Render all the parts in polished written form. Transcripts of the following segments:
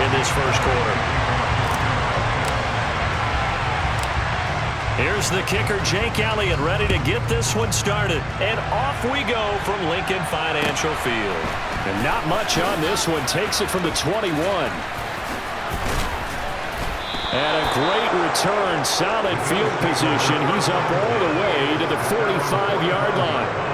in this first quarter. Here's the kicker, Jake Elliott, ready to get this one started. And off we go from Lincoln Financial Field. And not much on this one. Takes it from the 21. And a great return. Solid field position. He's up all the way to the 45-yard line.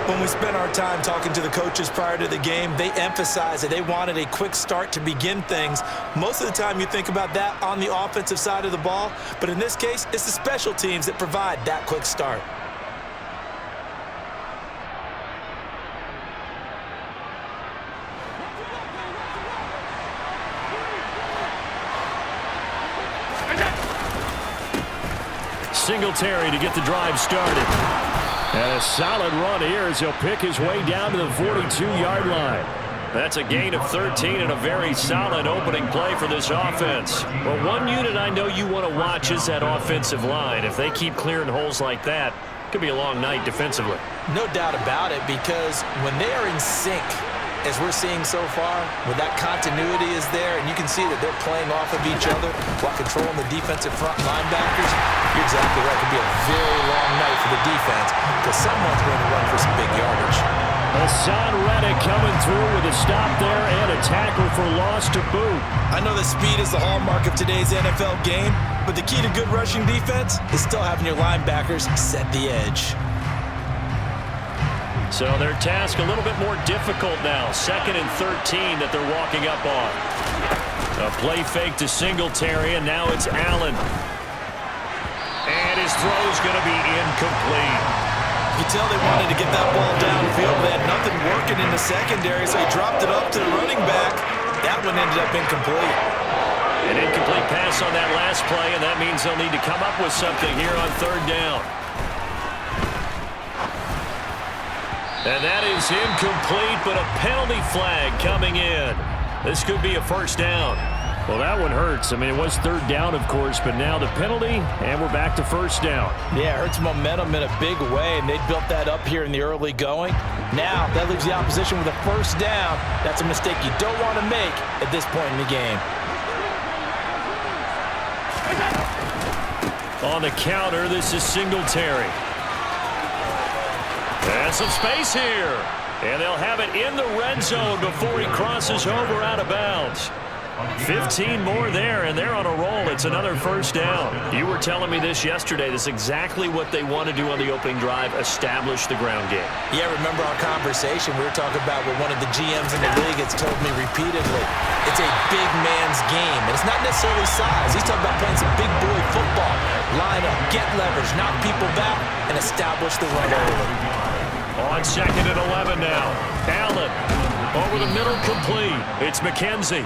When we spent our time talking to the coaches prior to the game, they emphasized that they wanted a quick start to begin things. Most of the time you think about that on the offensive side of the ball, but in this case, it's the special teams that provide that quick start. Singletary to get the drive started. And a solid run here as he'll pick his way down to the 42-yard line. That's a gain of 13 and a very solid opening play for this offense. Well, one unit I know you want to watch is that offensive line. If they keep clearing holes like that, it could be a long night defensively. No doubt about it, because when they are in sync, as we're seeing so far, when that continuity is there, and you can see that they're playing off of each other while controlling the defensive front linebackers, you're exactly right. It could be a very long night for the defense because someone's going to run for some big yardage. Hassan Reddick coming through with a stop there and a tackle for loss to boot. I know that speed is the hallmark of today's NFL game, but the key to good rushing defense is still having your linebackers set the edge. So their task a little bit more difficult now. 2nd and 13 that they're walking up on. A play fake to Singletary, and now it's Allen. And his throw's going to be incomplete. You can tell they wanted to get that ball downfield, but they had nothing working in the secondary, so he dropped it up to the running back. That one ended up incomplete. An incomplete pass on that last play, and that means they'll need to come up with something here on 3rd down. And that is incomplete, but a penalty flag coming in. This could be a first down. Well, that one hurts. I mean, it was 3rd down, of course, but now the penalty, and we're back to first down. Yeah, it hurts momentum in a big way, and they built that up here in the early going. Now, that leaves the opposition with a first down. That's a mistake you don't want to make at this point in the game. On the counter, this is Singletary. And some space here. And they'll have it in the red zone before he crosses over out of bounds. 15 more there, and they're on a roll. It's another first down. You were telling me this yesterday. This is exactly what they want to do on the opening drive, establish the ground game. Yeah, remember our conversation? We were talking about what one of the GMs in the league has told me repeatedly. It's a big man's game, and it's not necessarily size. He's talking about playing some big boy football. Line up, get leverage, knock people back, and establish the run early. On 2nd and 11 now. Allen over the middle, complete. It's McKenzie.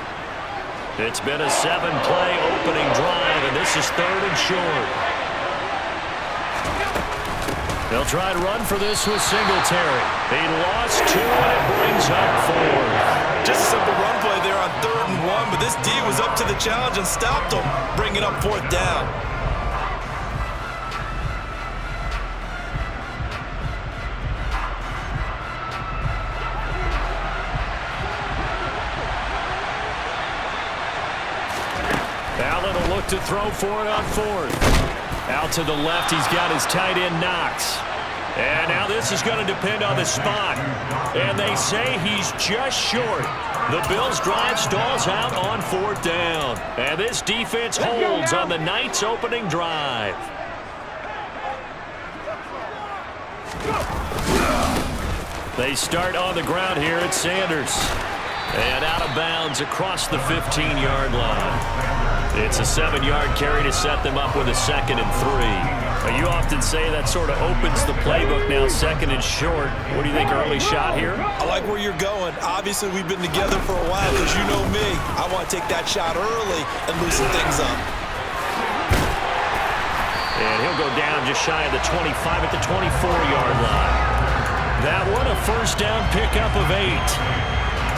It's been a 7-play opening drive, and this is 3rd and short. They'll try to run for this with Singletary. He lost 2, and it brings up 4. Just a simple run play there on 3rd and 1, but this D was up to the challenge and stopped him, bringing up 4th down. Allen will look to throw for it on 4th. Out to the left, he's got his tight end Knox. And now this is going to depend on the spot. And they say he's just short. The Bills' drive stalls out on 4th down. And this defense holds on the night's opening drive. They start on the ground here at Sanders. And out of bounds across the 15-yard line. It's a 7-yard carry to set them up with a 2nd and 3. You often say that sort of opens the playbook now, 2nd and short. What do you think, early shot here? I like where you're going. Obviously, we've been together for a while because you know me. I want to take that shot early and loosen things up. And he'll go down just shy of the 25 at the 24-yard line. That one, a first down pickup of 8.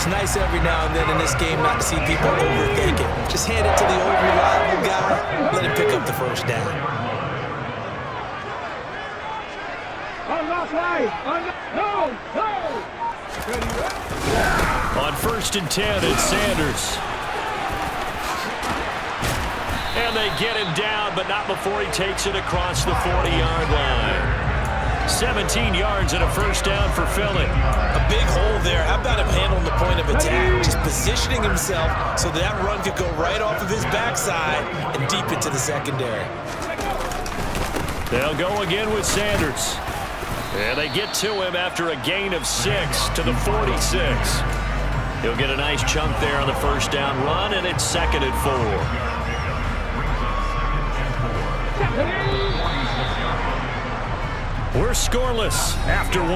It's nice every now and then in this game not to see people overthink it. Just hand it to the old reliable guy, let him pick up the first down. On 1st and 10, it's Sanders. And they get him down, but not before he takes it across the 40-yard line. 17 yards and a first down for Philly. A big hole there. How about him handling the point of attack? Just positioning himself so that run could go right off of his backside and deep into the secondary. They'll go again with Sanders. And they get to him after a gain of 6 to the 46. He'll get a nice chunk there on the first down run, and it's 2nd and 4. We're scoreless after 1.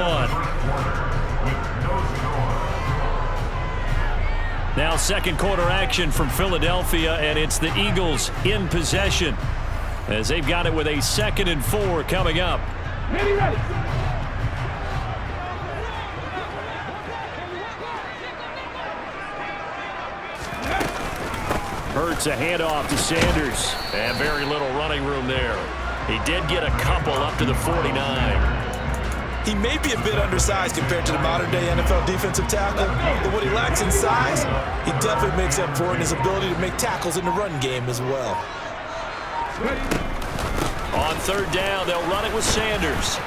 Now second quarter action from Philadelphia, and it's the Eagles in possession as they've got it with a 2nd and 4 coming up. Ready. Hurts a handoff to Sanders. And very little running room there. He did get a couple up to the 49. He may be a bit undersized compared to the modern-day NFL defensive tackle, but what he lacks in size, he definitely makes up for it in his ability to make tackles in the run game as well. On third down, they'll run it with Sanders.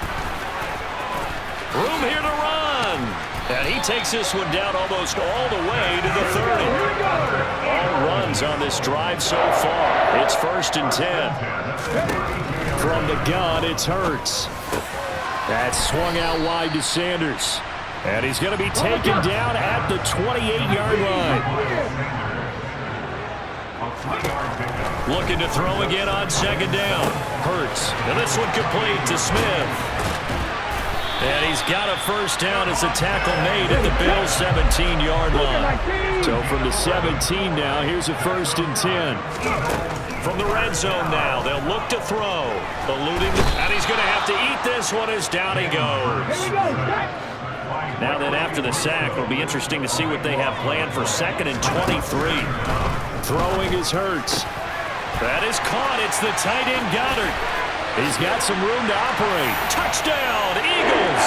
Room here to run. And he takes this one down almost all the way to the 30. All runs on this drive so far. It's 1st and 10. From the gun, it's Hurts. That's swung out wide to Sanders. And he's going to be taken down at the 28-yard line. Looking to throw again on 2nd down. Hurts. And this one complete to Smith. And he's got a first down as a tackle made at the Bills' 17-yard line. So from the 17 now, here's a 1st and 10. From the red zone now, they'll look to throw. Eluding, and he's going to have to eat this one as down he goes. Now then, after the sack, it'll be interesting to see what they have planned for 2nd and 23. Throwing is Hurts. That is caught. It's the tight end Goddard. He's got some room to operate. Touchdown, Eagles!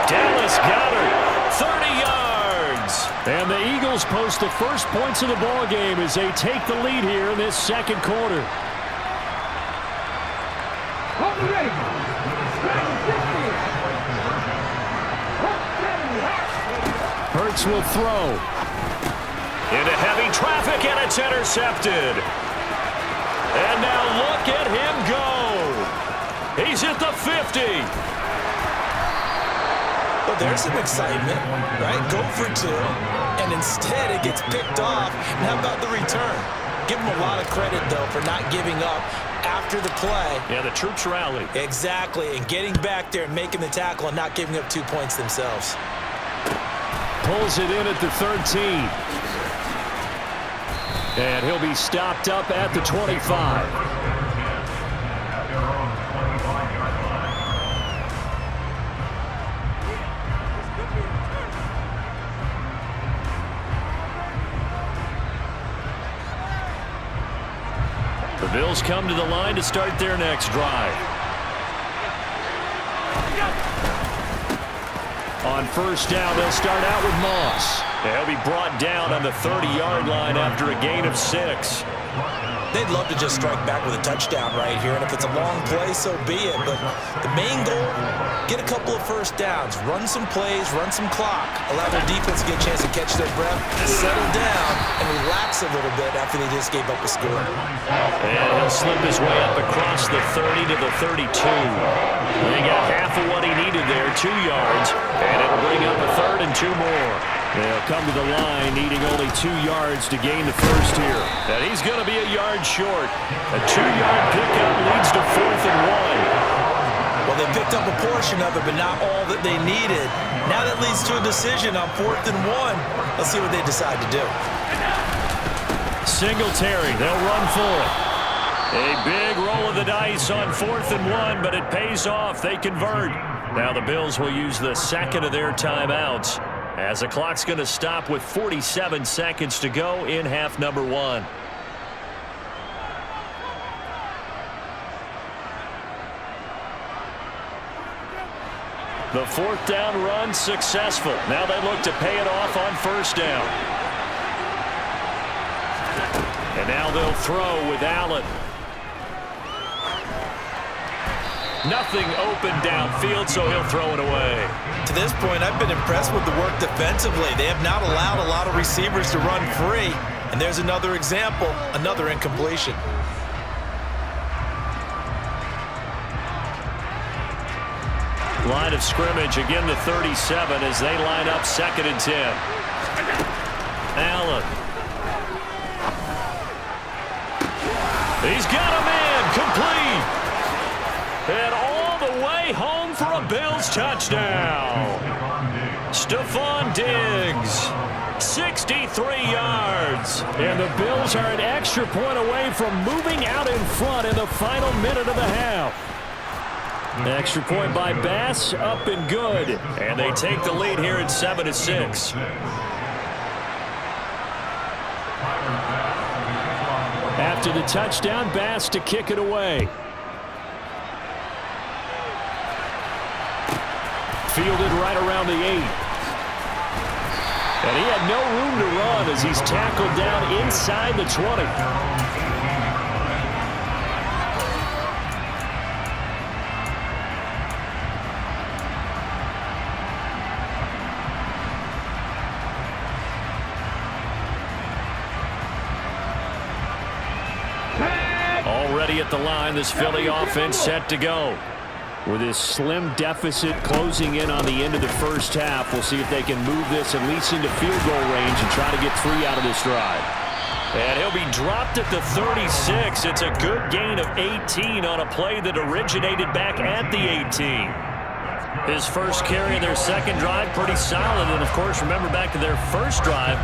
Dallas Goedert, 30 yards. And the Eagles post the first points of the ball game as they take the lead here in this second quarter. Hurts will throw. Into heavy traffic, and it's intercepted. And now look at him go. He's at the 50. Well, there's some excitement, right? Go for 2, and instead it gets picked off. And how about the return? Give him a lot of credit, though, for not giving up after the play. Yeah, the troops rally. Exactly, and getting back there and making the tackle and not giving up 2 points themselves. Pulls it in at the 13. And he'll be stopped up at the 25. The Bills come to the line to start their next drive. On first down, they'll start out with Moss. He'll be brought down on the 30-yard line after a gain of 6. They'd love to just strike back with a touchdown right here, and if it's a long play, so be it. But the main goal, get a couple of first downs, run some plays, run some clock, allow their defense to get a chance to catch their breath, settle down, and relax a little bit after they just gave up a score. And he'll slip his way up across the 30 to the 32. And he got half of what he needed there, 2 yards, and it'll bring up a 3rd and 2 more. They'll come to the line needing only 2 yards to gain the first here. And he's going to be a yard short. A 2-yard pickup leads to 4th and 1. Well, they picked up a portion of it, but not all that they needed. Now that leads to a decision on 4th and 1. Let's see what they decide to do. Singletary, they'll run for it. A big roll of the dice on 4th and 1, but it pays off. They convert. Now the Bills will use the second of their timeouts, as the clock's going to stop with 47 seconds to go in half number 1. The 4th down run successful. Now they look to pay it off on first down. And Now they'll throw with Allen. Nothing open downfield, so he'll throw it away. To this point, I've been impressed with the work defensively. They have not allowed a lot of receivers to run free. And there's another example, another incompletion. Line of scrimmage, again the 37 as they line up 2nd and 10. Allen. He's got a man, complete. And all the way home for a Bills touchdown. Stephon Diggs, 63 yards. And the Bills are an extra point away from moving out in front in the final minute of the half. Extra point by Bass, up and good. And they take the lead here at 7-6. After the touchdown, Bass to kick it away. Fielded right around the 8. And he had no room to run as he's tackled down inside the 20. Already at the line, this Philly offense set to go. With this slim deficit closing in on the end of the first half, we'll see if they can move this at least into field goal range and try to get 3 out of this drive. And he'll be dropped at the 36. It's a good gain of 18 on a play that originated back at the 18. His first carry of their second drive, pretty solid. And, of course, remember back to their first drive,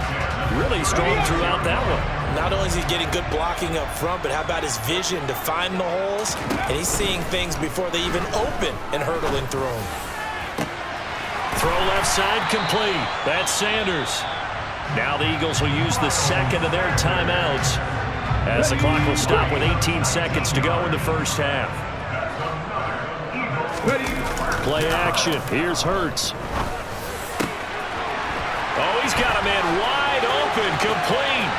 really strong throughout that one. Not only is he getting good blocking up front, but how about his vision to find the holes? And he's seeing things before they even open and hurdling through them. Throw left side complete. That's Sanders. Now the Eagles will use the second of their timeouts as the clock will stop with 18 seconds to go in the first half. Play action. Here's Hurts. Oh, he's got a man wide open, complete.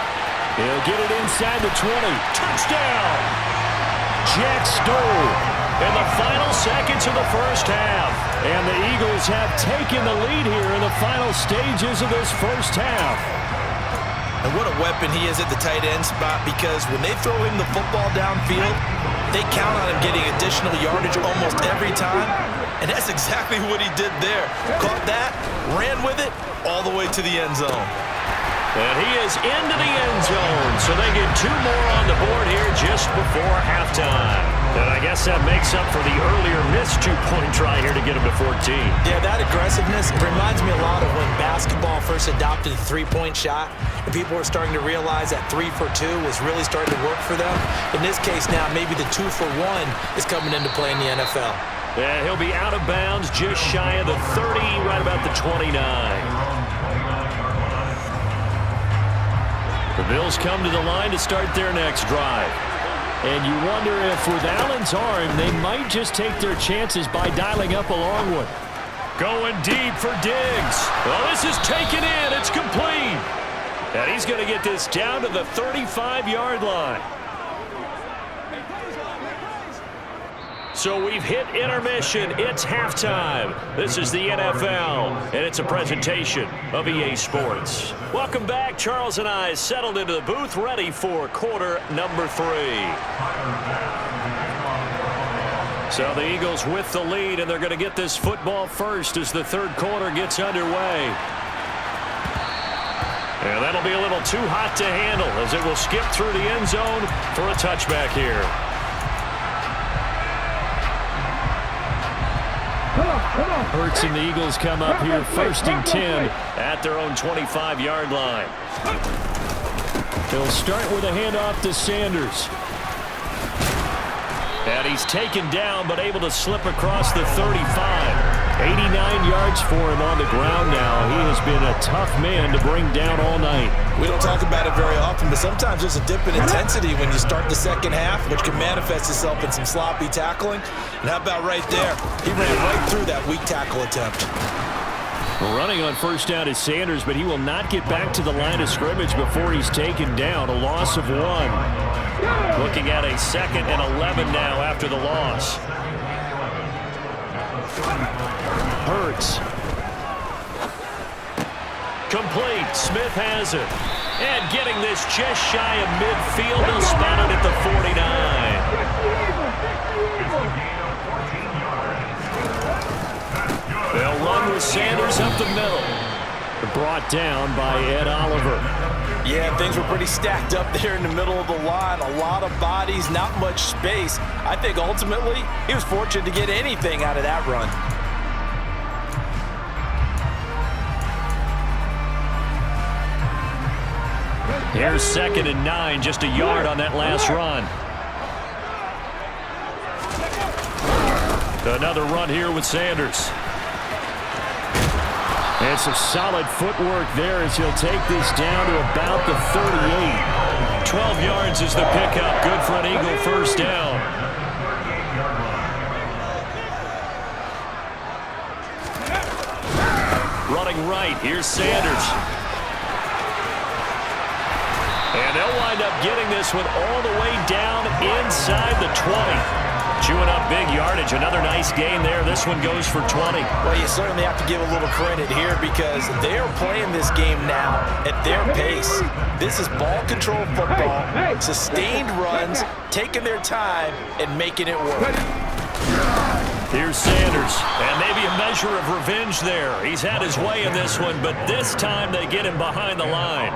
He'll get it inside the 20. Touchdown! Jack Stoll in the final seconds of the first half. And the Eagles have taken the lead here in the final stages of this first half. And what a weapon he is at the tight end spot, because when they throw him the football downfield, they count on him getting additional yardage almost every time. And that's exactly what he did there. Caught that, ran with it, all the way to the end zone. And he is into the end zone, so they get 2 more on the board here just before halftime. And I guess that makes up for the earlier missed 2-point try here to get him to 14. Yeah, that aggressiveness reminds me a lot of when basketball first adopted the 3-point shot, and people were starting to realize that 3 for 2 was really starting to work for them. In this case now, maybe the 2 for 1 is coming into play in the NFL. Yeah, he'll be out of bounds just shy of the 30, right about the 29. The Bills come to the line to start their next drive. And you wonder if with Allen's arm, they might just take their chances by dialing up a long one. Going deep for Diggs. Well, this is taken in. It's complete. And he's going to get this down to the 35-yard line. So we've hit intermission. It's halftime. This is the NFL, and it's a presentation of EA Sports. Welcome back. Charles and I settled into the booth, ready for quarter number 3. So the Eagles with the lead, and they're going to get this football first as the third quarter gets underway. And that'll be a little too hot to handle as it will skip through the end zone for a touchback here. Hurts and the Eagles come up here 1st and 10 at their own 25-yard line. They'll start with a handoff to Sanders. And he's taken down but able to slip across the 35. 89 yards for him on the ground now. He has been a tough man to bring down all night. We don't talk about it very often, but sometimes there's a dip in intensity when you start the second half, which can manifest itself in some sloppy tackling. And how about right there? He ran right through that weak tackle attempt. Running on first down is Sanders, but he will not get back to the line of scrimmage before he's taken down. A loss of 1. Looking at a 2nd and 11 now after the loss. Hurts. Complete. Smith has it. And getting this just shy of midfield. They'll spot it at the 49. They'll run with Sanders up the middle. Brought down by Ed Oliver. Yeah, things were pretty stacked up there in the middle of the line. A lot of bodies, not much space. I think ultimately he was fortunate to get anything out of that run. Here's 2nd and 9, just a yard on that last run. Another run here with Sanders. And some solid footwork there as he'll take this down to about the 38. 12 yards is the pickup. Good for an Eagle first down. Running right, here's Sanders. And they'll wind up getting this one all the way down inside the 20. Chewing up big yardage. Another nice gain there. This one goes for 20. Well, you certainly have to give a little credit here because they're playing this game now at their pace. This is ball control football, sustained runs, taking their time and making it work. Here's Sanders, and maybe a measure of revenge there. He's had his way in this one, but this time they get him behind the line.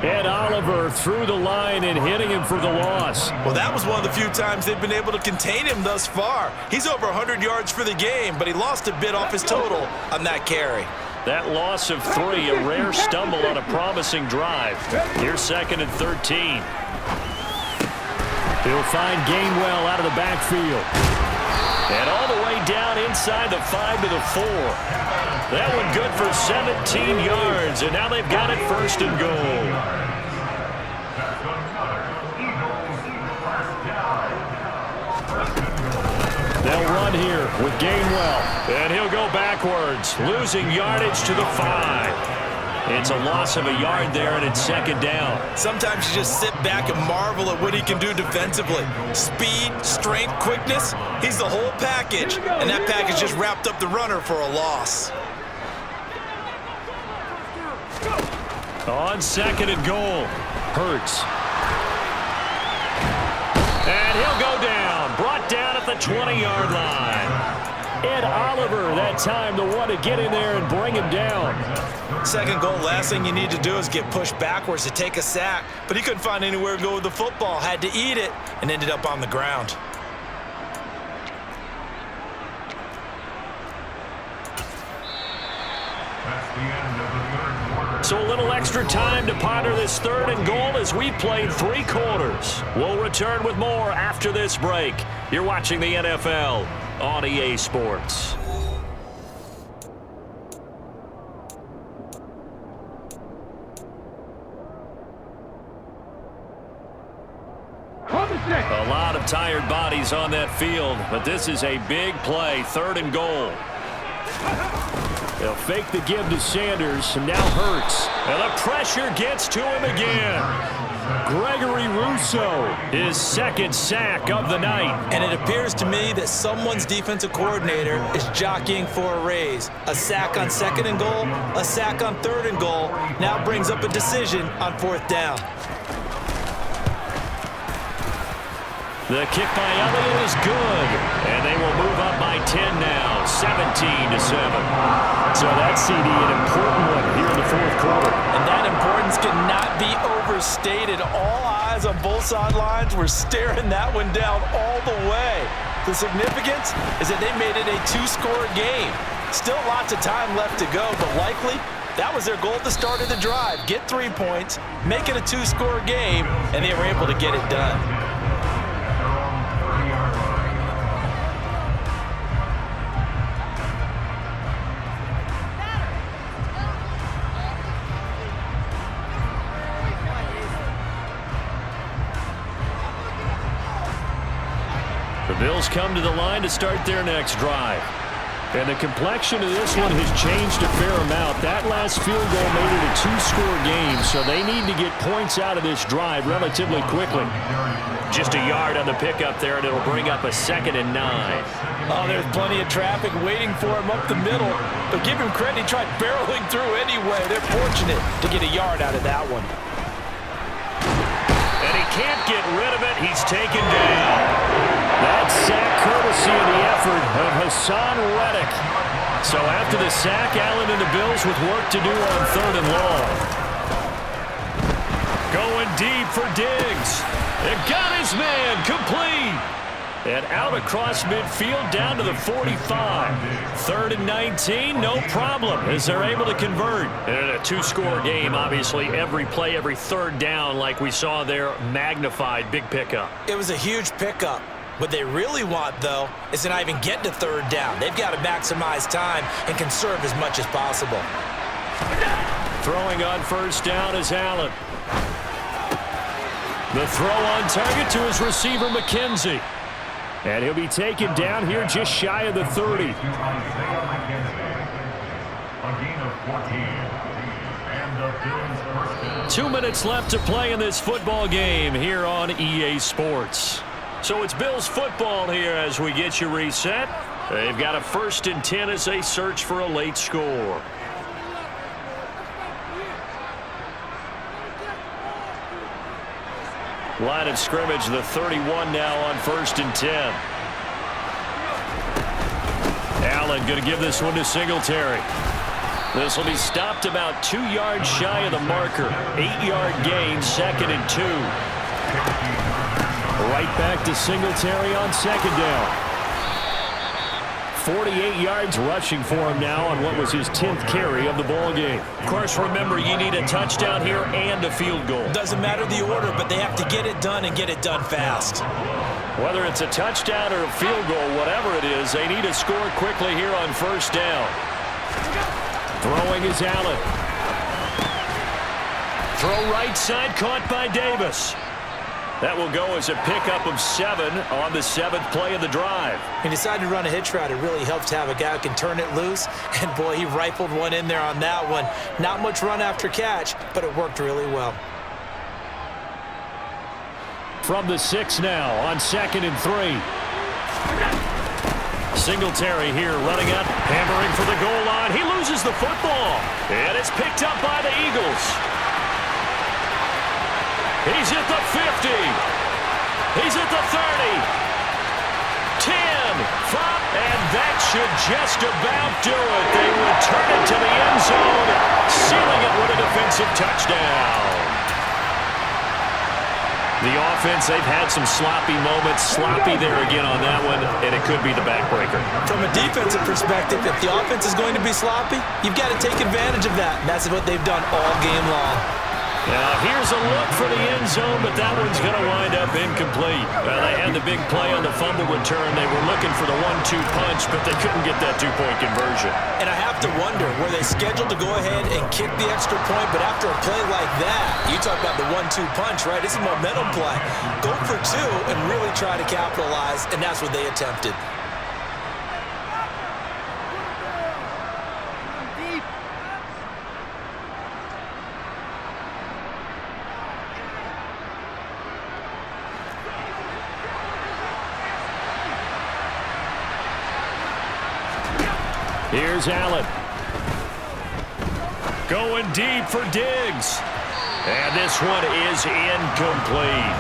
Ed Oliver through the line and hitting him for the loss. Well, that was one of the few times they've been able to contain him thus far. He's over 100 yards for the game, but he lost a bit off his total on that carry. That loss of 3, a rare stumble on a promising drive. Here's 2nd and 13. He'll find Gainwell out of the backfield. And all the way down inside the 5 to the 4. That one good for 17 yards, and now they've got it 1st and goal. They'll run here with Gainwell, and he'll go backwards, losing yardage to the 5. It's a loss of a yard there, and it's 2nd down. Sometimes you just sit back and marvel at what he can do defensively. Speed, strength, quickness, he's the whole package, and that package just wrapped up the runner for a loss. On 2nd and goal, Hurts. And he'll go down, brought down at the 20-yard line. Ed Oliver, that time the one to get in there and bring him down. 2nd goal, last thing you need to do is get pushed backwards to take a sack, but he couldn't find anywhere to go with the football, had to eat it, and ended up on the ground. So a little extra time to ponder this 3rd and goal as we played 3 quarters. We'll return with more after this break. You're watching the NFL on EA Sports. A lot of tired bodies on that field, but this is a big play, 3rd and goal. They'll fake the give to Sanders, and now Hurts. And the pressure gets to him again. Gregory Rousseau, his 2nd sack of the night. And it appears to me that someone's defensive coordinator is jockeying for a raise. A sack on 2nd and goal, a sack on 3rd and goal, now brings up a decision on 4th down. The kick by Elliott is good, and they will move up by 10 now, 17-7. So that CD, an important one here in the 4th quarter. And that importance cannot be overstated. All eyes on both sidelines were staring that one down all the way. The significance is that they made it a 2-score game. Still lots of time left to go, but likely that was their goal at the start of the drive. Get 3 points, make it a 2-score game, and they were able to get it done. The Bills come to the line to start their next drive. And the complexion of this one has changed a fair amount. That last field goal made it a two-score game, so they need to get points out of this drive relatively quickly. Just a yard on the pickup there, and it'll bring up a 2nd and 9. Oh, there's plenty of traffic waiting for him up the middle. But give him credit, he tried barreling through anyway. They're fortunate to get a yard out of that one. And he can't get rid of it. He's taken down. That sack courtesy of the effort of Hassan Reddick. So after the sack, Allen and the Bills with work to do on 3rd and long. Going deep for Diggs. It got his man complete. And out across midfield down to the 45. 3rd and 19, no problem as they're able to convert. And a two-score game, obviously, every play, every 3rd down like we saw there, magnified, big pickup. It was a huge pickup. What they really want, though, is to not even get to 3rd down. They've got to maximize time and conserve as much as possible. Throwing on 1st down is Allen. The throw on target to his receiver, McKenzie. And he'll be taken down here just shy of the 30. 2 minutes left to play in this football game here on EA Sports. So it's Bills football here as we get you reset. They've got a 1st and 10 as they search for a late score. Line of scrimmage, the 31 now on 1st and 10. Allen going to give this one to Singletary. This will be stopped about 2 yards shy of the marker. 8-yard gain, 2nd and 2. Right back to Singletary on 2nd down. 48 yards rushing for him now on what was his 10th carry of the ball game. Of course, remember, you need a touchdown here and a field goal. Doesn't matter the order, but they have to get it done and get it done fast. Whether it's a touchdown or a field goal, whatever it is, they need to score quickly here on 1st down. Throwing is Allen. Throw right side, caught by Davis. That will go as a pickup of 7 on the 7th play of the drive. He decided to run a hitch route. It really helps to have a guy who can turn it loose. And, boy, he rifled one in there on that one. Not much run after catch, but it worked really well. From the 6 now on 2nd and 3. Singletary here running up, hammering for the goal line. He loses the football. And it's picked up by the Eagles. He's at the 50. He's at the 30. 10, 5, and that should just about do it. They return it to the end zone, sealing it with a defensive touchdown. The offense, they've had some sloppy moments. Sloppy there again on that one, and it could be the backbreaker. From a defensive perspective, if the offense is going to be sloppy, you've got to take advantage of that. And that's what they've done all game long. Now, here's a look for the end zone, but that one's going to wind up incomplete. They had the big play on the fumble return. They were looking for the 1-2 punch, but they couldn't get that two-point conversion. And I have to wonder, were they scheduled to go ahead and kick the extra point, but after a play like that, you talk about the 1-2 punch, right? It's a momentum play. Go for 2 and really try to capitalize, and that's what they attempted. Here's Allen. Going deep for Diggs. And this one is incomplete.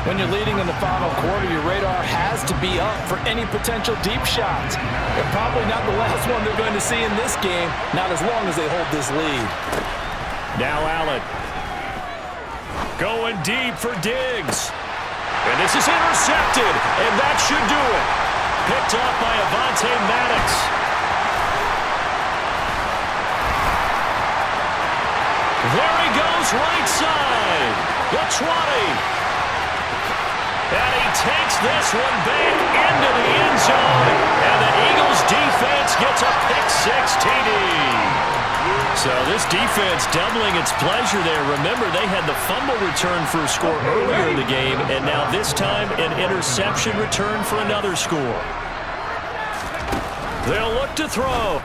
When you're leading in the final quarter, your radar has to be up for any potential deep shots. They're probably not the last one they're going to see in this game, not as long as they hold this lead. Now Allen. Going deep for Diggs. And this is intercepted, and that should do it. Picked off by Avonte Maddox. There he goes, right side, the 20. And he takes this one back into the end zone. And the Eagles defense gets a pick-6 TD. So this defense doubling its pleasure there. Remember, they had the fumble return for a score earlier in the game, and now this time an interception return for another score. They'll look to throw.